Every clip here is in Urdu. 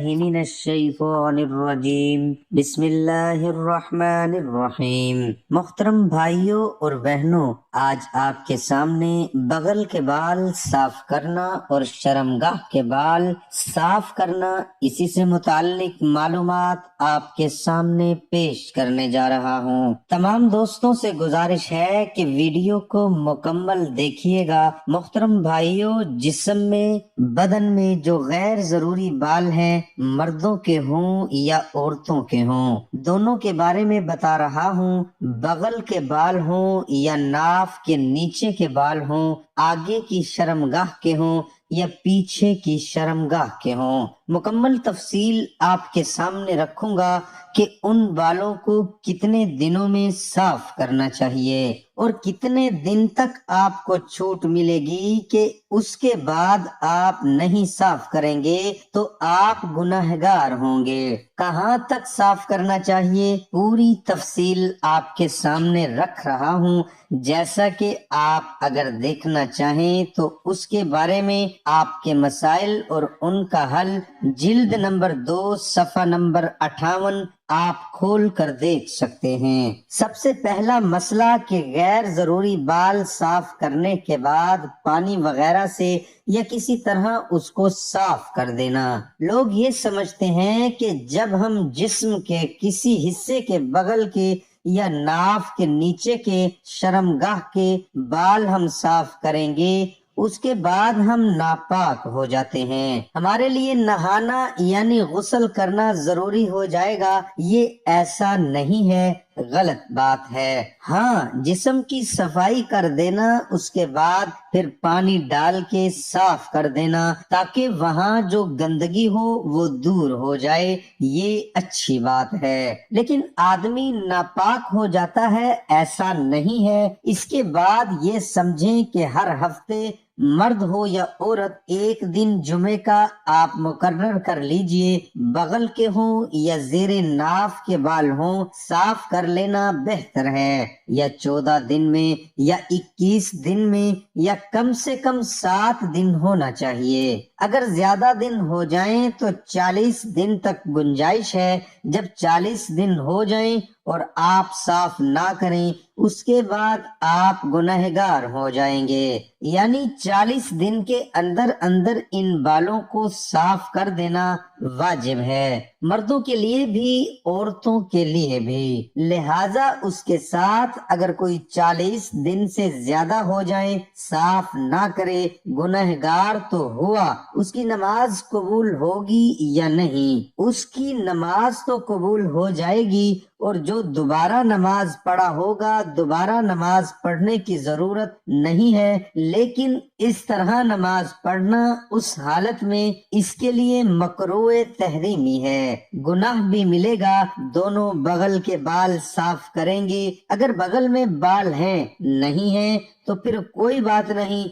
من الشیطان الرجیم بسم اللہ الرحمن الرحیم۔ محترم بھائیوں اور بہنوں، آج آپ کے سامنے بغل کے بال صاف کرنا اور شرمگاہ کے بال صاف کرنا، اسی سے متعلق معلومات آپ کے سامنے پیش کرنے جا رہا ہوں۔ تمام دوستوں سے گزارش ہے کہ ویڈیو کو مکمل دیکھیے گا۔ محترم بھائیوں، جسم میں، بدن میں جو غیر ضروری بال ہیں، مردوں کے ہوں یا عورتوں کے ہوں، دونوں کے بارے میں بتا رہا ہوں۔ بغل کے بال ہوں یا ناف کے نیچے کے بال ہوں، آگے کی شرمگاہ کے ہوں یا پیچھے کی شرمگاہ کے ہوں، مکمل تفصیل آپ کے سامنے رکھوں گا کہ ان بالوں کو کتنے دنوں میں صاف کرنا چاہیے اور کتنے دن تک آپ کو چھوٹ ملے گی کہ اس کے بعد آپ نہیں صاف کریں گے تو آپ گنہگار ہوں گے۔ کہاں تک صاف کرنا چاہیے، پوری تفصیل آپ کے سامنے رکھ رہا ہوں۔ جیسا کہ آپ اگر دیکھنا چاہیں تو اس کے بارے میں آپ کے مسائل اور ان کا حل جلد نمبر 2 صفحہ نمبر 58 آپ کھول کر دیکھ سکتے ہیں۔ سب سے پہلا مسئلہ کہ غیر ضروری بال صاف کرنے کے بعد پانی وغیرہ سے یا کسی طرح اس کو صاف کر دینا۔ لوگ یہ سمجھتے ہیں کہ جب ہم جسم کے کسی حصے کے بغل کے یا ناف کے نیچے کے شرمگاہ کے بال ہم صاف کریں گے اس کے بعد ہم ناپاک ہو جاتے ہیں، ہمارے لیے نہانا یعنی غسل کرنا ضروری ہو جائے گا۔ یہ ایسا نہیں ہے، غلط بات ہے۔ ہاں، جسم کی صفائی کر دینا، اس کے بعد پھر پانی ڈال کے صاف کر دینا تاکہ وہاں جو گندگی ہو وہ دور ہو جائے، یہ اچھی بات ہے۔ لیکن آدمی ناپاک ہو جاتا ہے، ایسا نہیں ہے۔ اس کے بعد یہ سمجھیں کہ ہر ہفتے مرد ہو یا عورت ایک دن جمعے کا آپ مقرر کر لیجئے، بغل کے ہوں یا زیر ناف کے بال ہوں، صاف کر لینا بہتر ہے۔ یا 14 دن میں یا 21 دن میں یا کم سے کم 7 دن ہونا چاہیے۔ اگر زیادہ دن ہو جائیں تو 40 دن تک گنجائش ہے۔ جب 40 دن ہو جائیں اور آپ صاف نہ کریں اس کے بعد آپ گنہگار ہو جائیں گے، یعنی 40 دن کے اندر اندر ان بالوں کو صاف کر دینا واجب ہے، مردوں کے لیے بھی عورتوں کے لیے بھی۔ لہذا اس کے ساتھ اگر کوئی 40 دن سے زیادہ ہو جائے صاف نہ کرے، گنہگار تو ہوا، اس کی نماز قبول ہوگی یا نہیں؟ اس کی نماز تو قبول ہو جائے گی، اور جو دوبارہ نماز پڑھا ہوگا دوبارہ نماز پڑھنے کی ضرورت نہیں ہے، لیکن اس طرح نماز پڑھنا اس حالت میں اس کے لیے مکروہ تحریمی ہے، گناہ بھی ملے گا۔ دونوں بغل کے بال صاف کریں گے، اگر بغل میں بال ہیں نہیں ہیں تو پھر کوئی بات نہیں،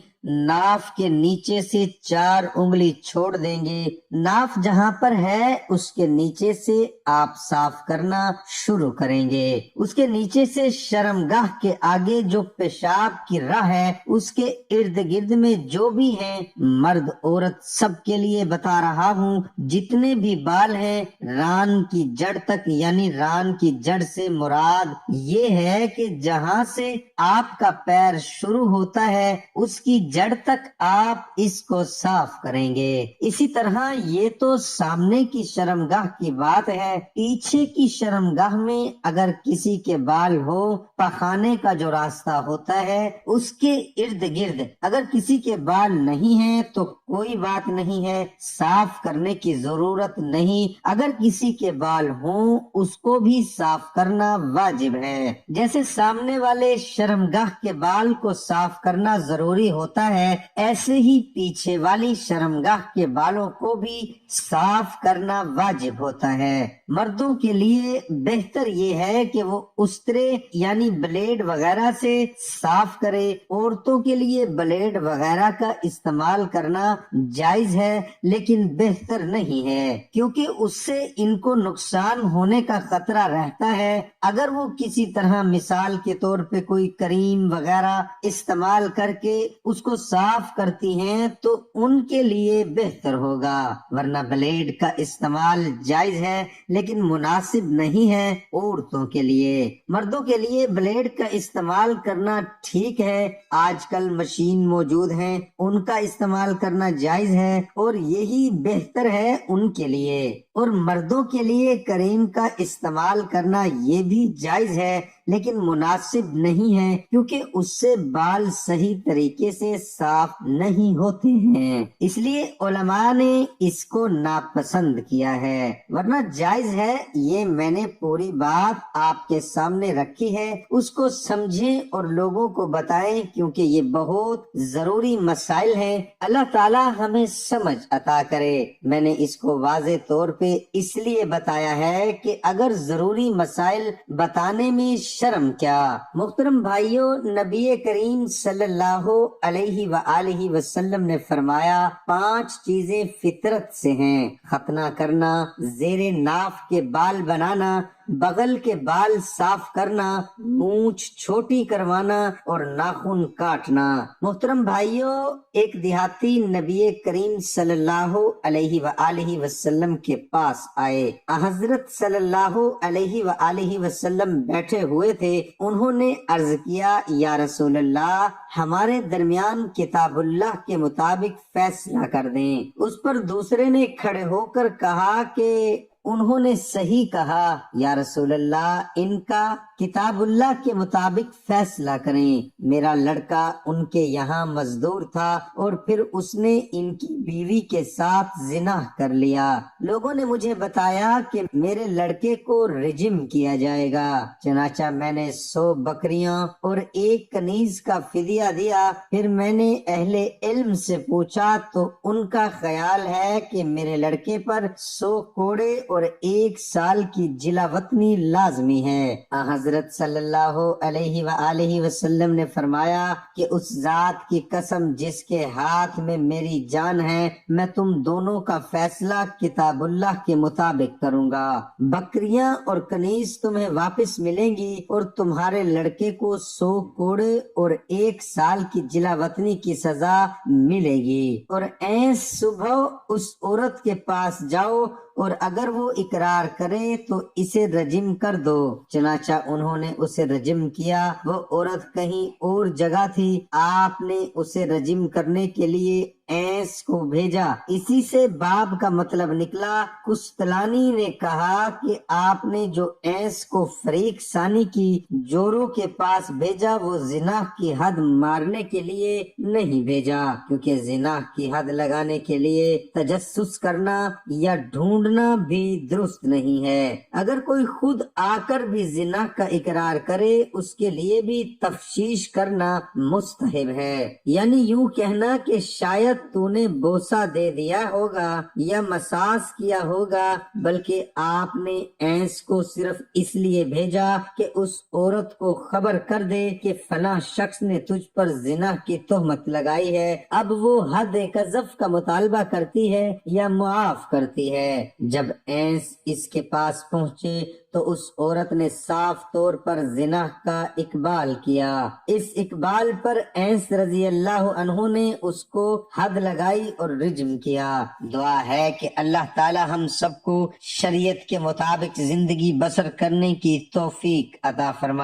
ناف کے نیچے سے 4 انگلی چھوڑ دیں گے، ناف جہاں پر ہے اس کے نیچے سے آپ صاف کرنا شروع کریں گے۔ اس کے نیچے سے شرمگاہ کے آگے جو پیشاب کی راہ ہے اس کے ارد گرد میں جو بھی ہیں، مرد عورت سب کے لیے بتا رہا ہوں، جتنے بھی بال ہیں ران کی جڑ تک، یعنی ران کی جڑ سے مراد یہ ہے کہ جہاں سے آپ کا پیر شروع ہوتا ہے اس کی جڑ تک آپ اس کو صاف کریں گے۔ اسی طرح یہ تو سامنے کی شرمگاہ کی بات ہے، پیچھے کی شرمگاہ میں اگر کسی کے بال ہو، پخانے کا جو راستہ ہوتا ہے اس کے ارد گرد اگر کسی کے بال نہیں ہیں تو کوئی بات نہیں ہے، صاف کرنے کی ضرورت نہیں۔ اگر کسی کے بال ہوں اس کو بھی صاف کرنا واجب ہے۔ جیسے سامنے والے شرمگاہ کے بال کو صاف کرنا ضروری ہوتا ہے، ایسے ہی پیچھے والی شرمگاہ کے بالوں کو بھی صاف کرنا واجب ہوتا ہے۔ مردوں کے لیے بہتر یہ ہے کہ وہ استرے یعنی بلیڈ وغیرہ سے صاف کرے، عورتوں کے لیے بلیڈ وغیرہ کا استعمال کرنا جائز ہے لیکن بہتر نہیں ہے، کیونکہ اس سے ان کو نقصان ہونے کا خطرہ رہتا ہے۔ اگر وہ کسی طرح مثال کے طور پہ کوئی کریم وغیرہ استعمال کر کے اس کو کو صاف کرتی ہیں تو ان کے لیے بہتر ہوگا، ورنہ بلیڈ کا استعمال جائز ہے لیکن مناسب نہیں ہے عورتوں کے لیے۔ مردوں کے لیے بلیڈ کا استعمال کرنا ٹھیک ہے، آج کل مشین موجود ہیں، ان کا استعمال کرنا جائز ہے اور یہی بہتر ہے ان کے لیے۔ اور مردوں کے لیے کریم کا استعمال کرنا یہ بھی جائز ہے لیکن مناسب نہیں ہے، کیونکہ اس سے بال صحیح طریقے سے صاف نہیں ہوتے ہیں، اس لیے علماء نے اس کو ناپسند کیا ہے، ورنہ جائز ہے۔ یہ میں نے پوری بات آپ کے سامنے رکھی ہے، اس کو سمجھیں اور لوگوں کو بتائیں، کیونکہ یہ بہت ضروری مسائل ہیں۔ اللہ تعالی ہمیں سمجھ عطا کرے۔ میں نے اس کو واضح طور پہ اس لیے بتایا ہے کہ اگر ضروری مسائل بتانے میں شرم کیا۔ محترم بھائیوں، نبی کریم صلی اللہ علیہ وآلہ وسلم نے فرمایا 5 چیزیں فطرت سے ہیں: ختنہ کرنا، زیر ناف کے بال بنانا، بغل کے بال صاف کرنا، مونچھ چھوٹی کروانا اور ناخن کاٹنا۔ محترم بھائیوں، ایک دیہاتی نبی کریم صلی اللہ علیہ وآلہ وسلم کے پاس آئے۔ حضرت صلی اللہ علیہ وآلہ وسلم بیٹھے ہوئے تھے۔ انہوں نے عرض کیا، یا رسول اللہ، ہمارے درمیان کتاب اللہ کے مطابق فیصلہ کر دیں۔ اس پر دوسرے نے کھڑے ہو کر کہا کہ انہوں نے صحیح کہا، یا رسول اللہ، ان کا کتاب اللہ کے مطابق فیصلہ کریں۔ میرا لڑکا ان کے یہاں مزدور تھا اور پھر اس نے ان کی بیوی کے ساتھ زنا کر لیا۔ لوگوں نے مجھے بتایا کہ میرے لڑکے کو رجم کیا جائے گا، چنانچہ میں نے 100 بکریاں اور 1 کنیز کا فدیہ دیا۔ پھر میں نے اہل علم سے پوچھا تو ان کا خیال ہے کہ میرے لڑکے پر 100 کوڑے اور 1 سال کی جلا وطنی لازمی ہے۔ حضرت صلی اللہ علیہ وآلہ وسلم نے فرمایا کہ اس ذات کی قسم جس کے ہاتھ میں میری جان ہے، میں تم دونوں کا فیصلہ کتاب اللہ کے مطابق کروں گا۔ بکریاں اور کنیز تمہیں واپس ملیں گی اور تمہارے لڑکے کو 100 کوڑے اور 1 سال کی جلا وطنی کی سزا ملے گی۔ اور ایس صبح اس عورت کے پاس جاؤ اور اگر وہ اقرار کرے تو اسے رجم کر دو۔ چنانچہ انہوں نے اسے رجم کیا۔ وہ عورت کہیں اور جگہ تھی، آپ نے اسے رجم کرنے کے لیے ایس کو بھیجا۔ اسی سے باب کا مطلب نکلا۔ کستلانی نے کہا کہ آپ نے جو ایس کو فریق ثانی کی جوروں کے پاس بھیجا وہ زنا کی حد مارنے کے لیے نہیں بھیجا، کیونکہ زنا کی حد لگانے کے لیے تجسس کرنا یا ڈھونڈنا بھی درست نہیں ہے۔ اگر کوئی خود آ کر بھی زنا کا اقرار کرے اس کے لیے بھی تفتیش کرنا مستحب ہے، یعنی یوں کہنا کہ شاید تو نے بوسہ دے دیا ہوگا یا مساس کیا ہوگا، بلکہ آپ نے ایس کو صرف اس لیے بھیجا کہ اس عورت کو خبر کر دے کہ فلاں شخص نے تجھ پر زنا کی تہمت لگائی ہے، اب وہ حد قذف کا مطالبہ کرتی ہے یا معاف کرتی ہے۔ جب ایس اس کے پاس پہنچے تو اس عورت نے صاف طور پر زنا کا اقبال کیا۔ اس اقبال پر ایس رضی اللہ عنہ نے اس کو حد لگائی اور رجم کیا۔ دعا ہے کہ اللہ تعالی ہم سب کو شریعت کے مطابق زندگی بسر کرنے کی توفیق عطا فرمائے۔